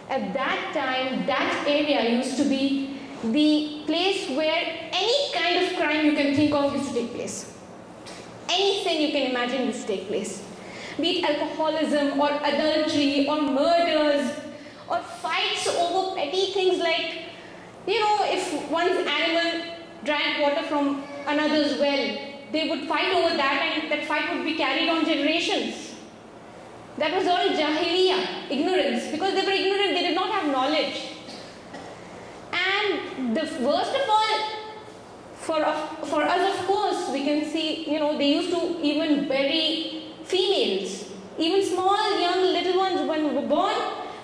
At that time, that area used to be the place where any kind of crime you can think of used to take place. Anything you can imagine used to take place. Be it alcoholism or adultery or murders or fights over petty things like, if one's animal drank water from another's well, they would fight over that, and that fight would be carried on generations. That was all jahiliyyah, ignorance, because they were ignorant, they did not have knowledge. And the worst of all, for us, of course, we can see, they used to even bury females. Even small, young, little ones, when they were born,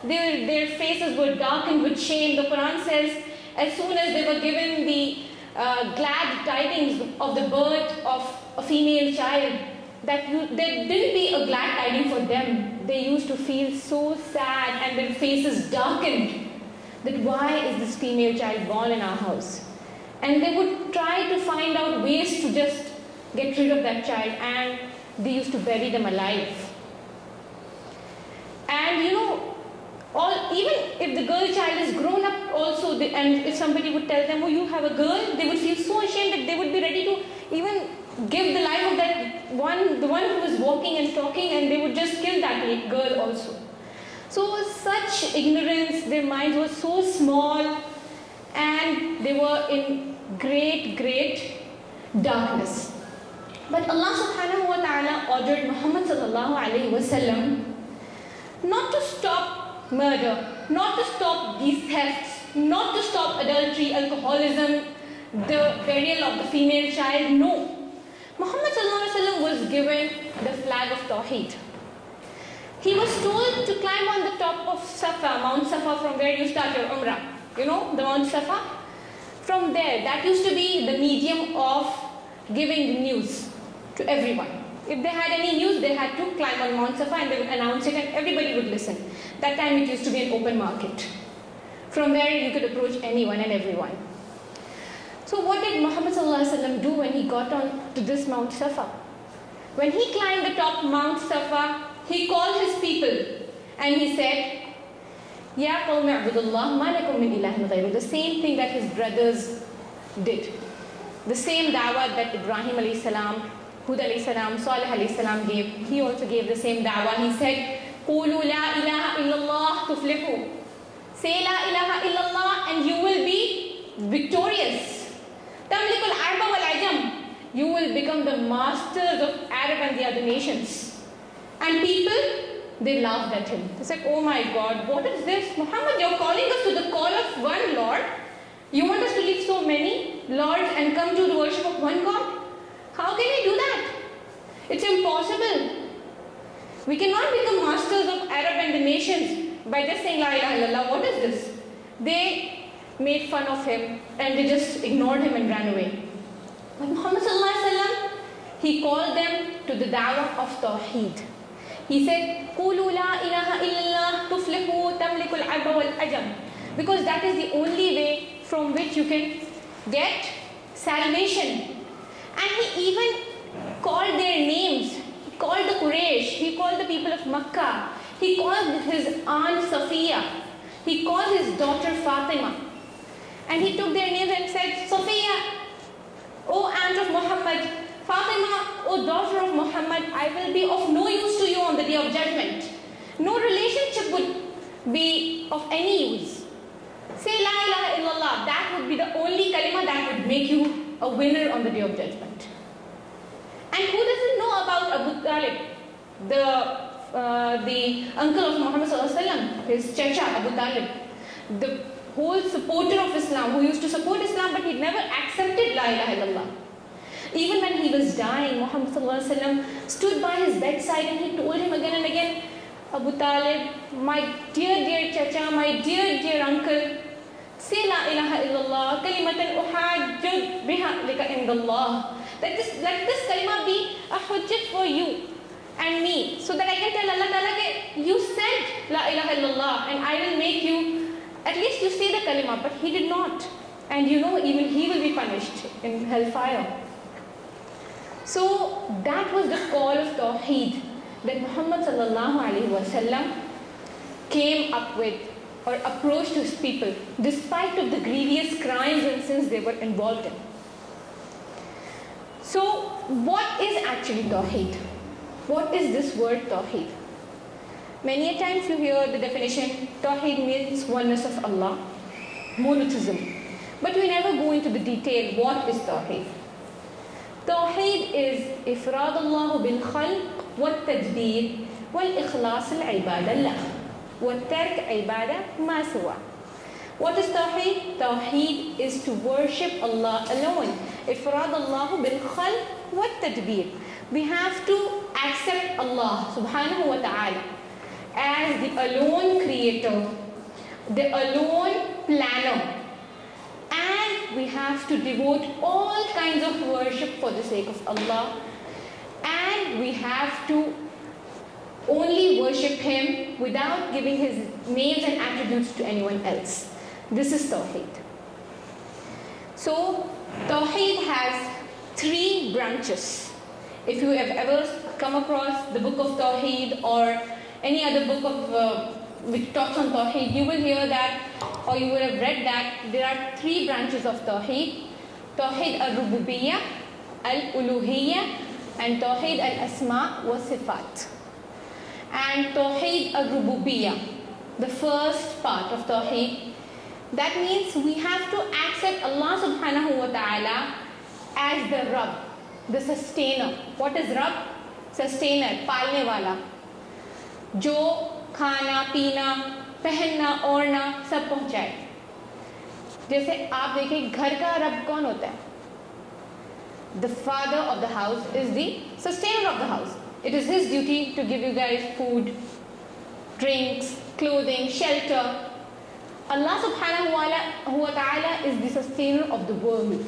their faces were darkened with shame. The Quran says, as soon as they were given the glad tidings of the birth of a female child, there didn't be a glad tiding for them. They used to feel so sad and their faces darkened that why is this female child born in our house? And they would try to find out ways to just get rid of that child, and they used to bury them alive. And even if the girl child is grown up also, and if somebody would tell them, oh, you have a girl, they would feel so ashamed that they would be ready to even give the life of the one who is walking and talking, and they would just kill that girl also. So such ignorance, their minds were so small, and they were in great, great darkness. But Allah subhanahu wa ta'ala ordered Muhammad sallallahu alayhi wa sallam not to stop murder, not to stop these thefts, not to stop adultery, alcoholism, the burial of the female child. No. Muhammad sallallahu alaihi wasallam was given the flag of Tawheed. He was told to climb on the top of Safa, Mount Safa, from where you start your Umrah. The Mount Safa? From there, that used to be the medium of giving the news to everyone. If they had any news, they had to climb on Mount Safa and they would announce it and everybody would listen. That time it used to be an open market. From there you could approach anyone and everyone. So what did Muhammad sallallahu alaihi wasallam do when he got on to this Mount Safa? When he climbed the top Mount Safa, he called his people and he said, Ya qawmi a'budullah ma lakum min ilahin ghayruh. The same thing that his brothers did. The same da'wah that Ibrahim alayhi salam, Hud alayhi salam, Salih alayhi salam gave. He also gave the same da'wah. He said, Qulu la ilaha illallah tuflihu. Say la ilaha illallah and you will be victorious. Tamlikul arba wal ajam. You will become the masters of Arab and the other nations. And people, they laughed at him. They said, oh my God, what is this? Muhammad, you're calling us to the call of one Lord. You want us to leave so many lords and come to the worship of one God? How can we do that? It's impossible. We cannot become masters of Arab and the nations by just saying La ilaha illallah. What is this? They made fun of him and they just ignored him and ran away. But Muhammad sallallahu alaihi wasallam, he called them to the da'wah of Tawheed. He said, Qulu la ilaha illallah tuflihu tamlikul arba wal ajam. Because that is the only way from which you can get salvation. And he even called their names. He called the Quraysh. He called the people of Makkah. He called his aunt Safiya. He called his daughter Fatima. And he took their names and said, Safiya, O aunt of Muhammad, Fatima, O daughter of Muhammad, I will be of no use to you on the day of judgment. No relationship would be of any use. Say La ilaha illallah. That would be the only kalima that would make you a winner on the day of judgment. And who doesn't know about Abu Talib, the uncle of Muhammad sallallahu alaihi wasallam, his chacha Abu Talib, the whole supporter of Islam, who used to support Islam, but he never accepted La ilaha illallah. Even when he was dying, Muhammad sallallahu alaihi wasallam stood by his bedside and he told him again and again, Abu Talib, my dear chacha, my dear uncle, say La ilaha illallah, kalimatan uhajjud biha lika indallah. Let this kalima be a hujjat for you and me, so that I can tell Allah Ta'ala, you said La ilaha illallah and I will make you, at least you say the kalima. But he did not. And even he will be punished in hellfire. So that was the call of Tawheed that Muhammad sallallahu alaihi wasallam came up with. or approach to his people, despite of the grievous crimes and sins they were involved in. So, what is actually Tawheed? What is this word Tawheed? Many a times you hear the definition, Tawheed means oneness of Allah, monotheism. But we never go into the detail, what is Tawheed? Tawheed is إفراد الله بالخلق والتدبير والإخلاص العبادة له والترك عبادة ما سوى. What is Tawheed? Tawheed is to worship Allah alone. إفراد الله بالخلق والتدبير. We have to accept Allah subhanahu wa ta'ala as the alone creator, the alone planner. And we have to devote all kinds of worship for the sake of Allah. And we have to only worship Him without giving His names and attributes to anyone else. This is Tawheed. So, Tawheed has 3 branches. If you have ever come across the book of Tawheed or any other book of which talks on Tawheed, you will hear that, or you would have read that there are 3 branches of Tawheed. Tawheed al-Rububiyyah, al-Uluhiyyah, and Tawheed al-Asma wa Sifat. And Tawheed al-Rububiyyah, the first part of Tawheed, that means we have to accept Allah subhanahu wa ta'ala as the Rabb, the sustainer. What is Rabb? Sustainer, पालने वाला, जो खाना पीना पहनना ओढ़ना सब पहुंचाए. जैसे आप देखिए घर का रब कौन होता है? The father of the house is the sustainer of the house. It is his duty to give you guys food, drinks, clothing, shelter. Allah subhanahu wa ta'ala is the sustainer of the world.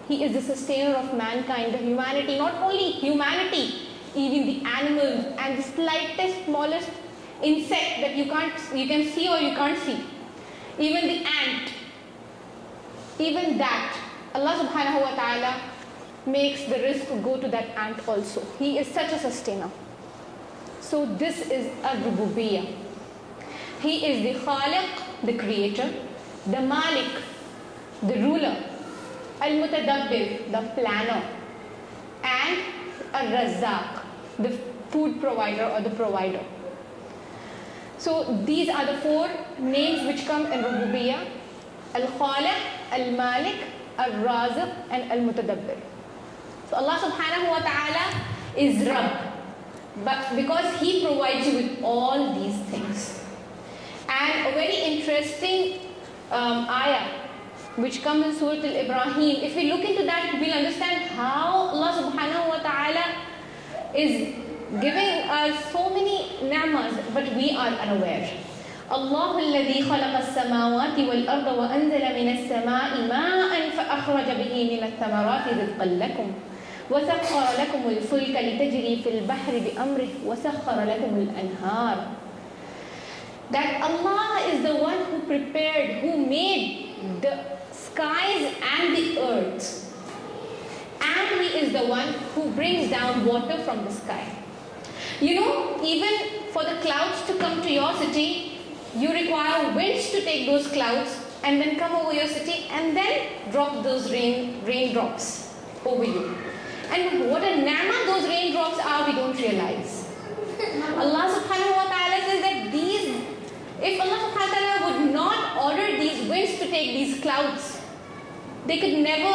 He is the sustainer of mankind, the humanity, not only humanity, even the animals and the slightest, smallest insect that you can see or you can't see. Even the ant, even that, Allah subhanahu wa ta'ala makes the risk go to that ant also. He is such a sustainer. So this is al-Rububiyyah. He is the Khaliq, the creator, the Malik, the ruler, al-Mutadabbir, the planner, and al-Razzaq, the food provider or the provider. So these are the 4 names which come in Rububiyyah: Al-Khaliq, Al-Malik, Al-Raziq, and Al-Mutadabbir. So Allah subhanahu wa ta'ala is Rabb, but because He provides you with all these things. And a very interesting ayah which comes in Surah Al-Ibrahim, if we look into that, we'll understand how Allah subhanahu wa ta'ala is giving us so many ni'mas, but we are unaware. الله الذي خلق السماوات والأرض وأنزل من السماء ماء فأخرج به من الثمرات رزقا لكم وسخر لكم الفلك لتجري في البحر بأمره وسخر لكم الأنهار. That Allah is the one who prepared, who made the skies and the earth, and He is the one who brings down water from the sky. You know, even for the clouds to come to your city, you require winds to take those clouds and then come over your city and then drop those raindrops over you. And what a ni'mah those raindrops are, we don't realize. Allah subhanahu wa ta'ala says that if Allah subhanahu wa ta'ala would not order these winds to take these clouds, they could never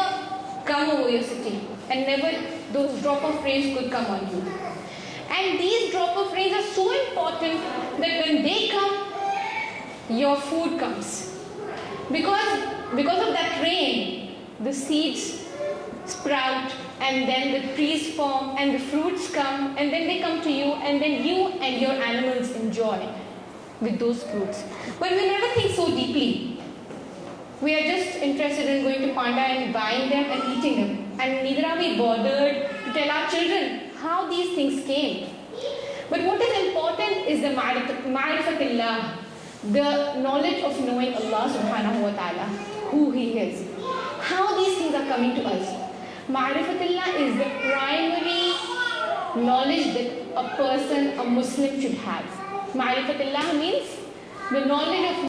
come over your city and never those drop of rains could come on you. And these drop of rains are so important that when they come, your food comes. Because of that rain, the seeds sprout and then the trees form and the fruits come and then they come to you and then you and your animals enjoy with those fruits. But we never think so deeply. We are just interested in going to Panda and buying them and eating them. And neither are we bothered to tell our children how these things came. But what is important is the ma'rifatillah, the knowledge of knowing Allah subhanahu wa ta'ala, who He is, how these things are coming to us. Ma'rifatillah is the primary knowledge that a person, a Muslim should have. Ma'rifatillah means the knowledge of